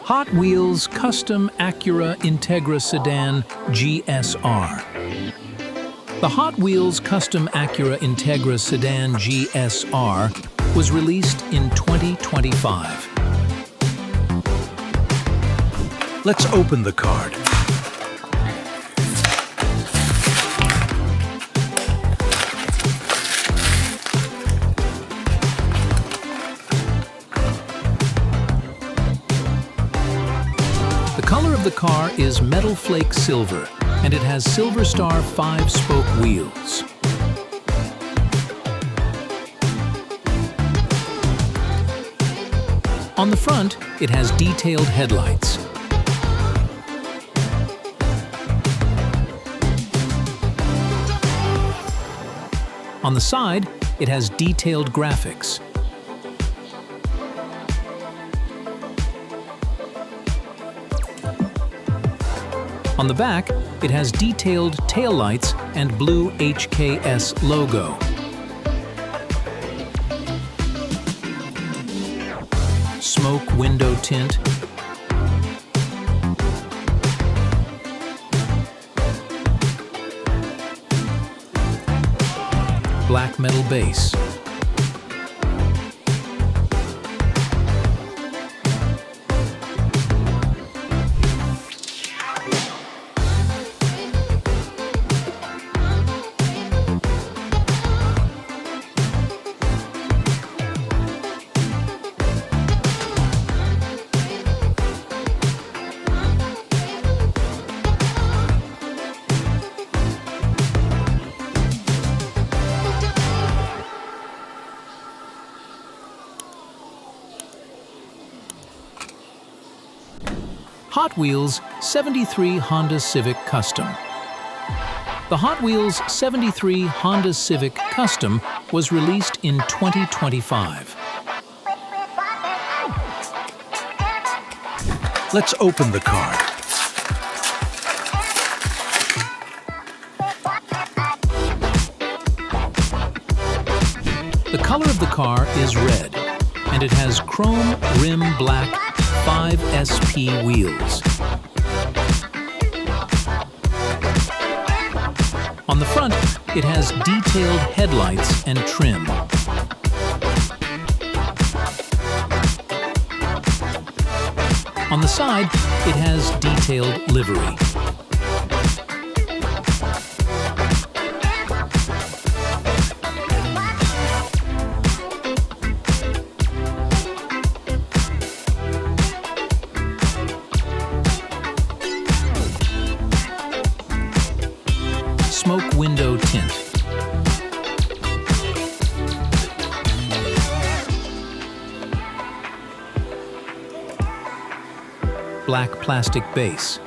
Hot Wheels Custom Acura Integra Sedan GSR. The Hot Wheels Custom Acura Integra Sedan GSR was released in 2025. Let's open the card. The color of the car is metal flake silver, and it has Silver Star 5-spoke wheels. On the front, it has detailed headlights. On the side, it has detailed graphics. On the back, it has detailed taillights and blue HKS logo. Smoke window tint. Black metal base. Hot Wheels 73 Honda Civic Custom. The Hot Wheels 73 Honda Civic Custom was released in 2025. Let's open the card. The color of the car is red, and it has chrome rim black 5SP wheels. On the front, it has detailed headlights and trim. On the side, it has detailed livery. Smoke window tint. Black plastic base.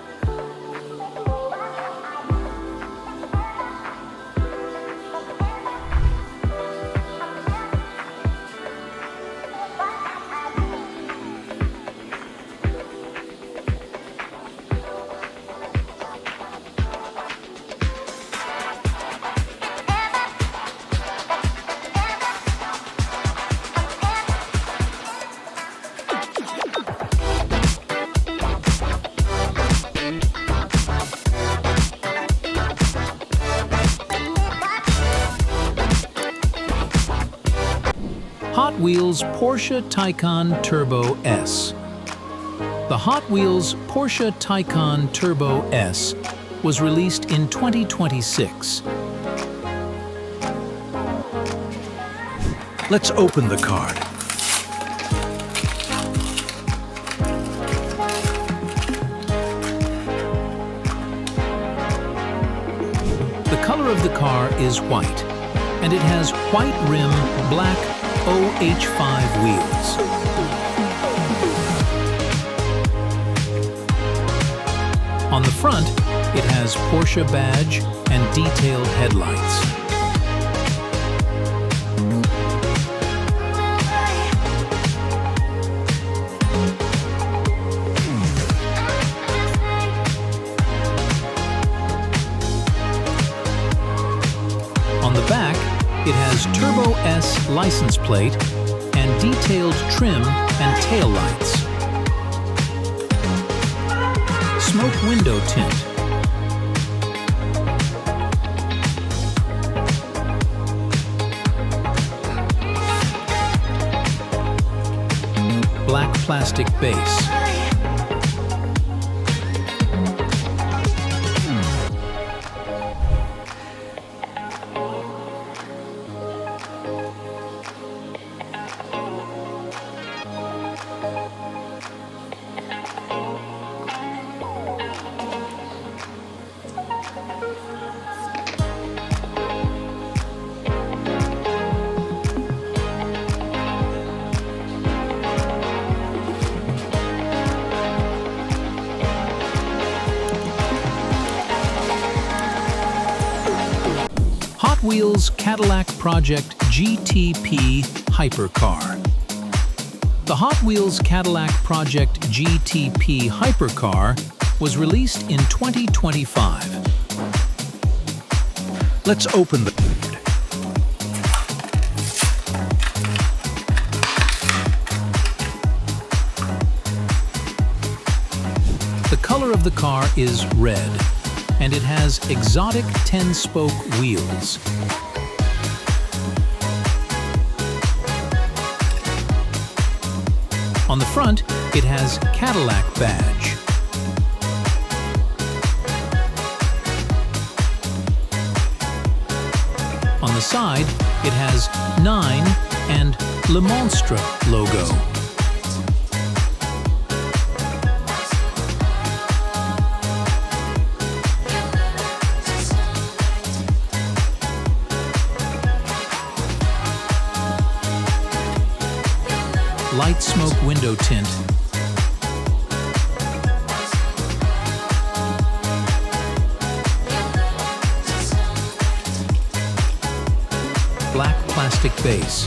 Hot Wheels Porsche Taycan Turbo S. The Hot Wheels Porsche Taycan Turbo S was released in 2026. Let's open the card. The color of the car is white, and it has white rim, black OH5 wheels. On the front, it has Porsche badge and detailed headlights. On the back, it has Turbo S license plate and detailed trim and taillights. smoke window tint, black plastic base, Hot Wheels Cadillac Project GTP Hypercar. The Hot Wheels Cadillac Project GTP Hypercar was released in 2025. Let's open the hood. The color of the car is red, and it has exotic 10-spoke wheels. On the front, it has Cadillac badge. On the side, it has 9 and Le Monstre logo. Light smoke window tint, black plastic base.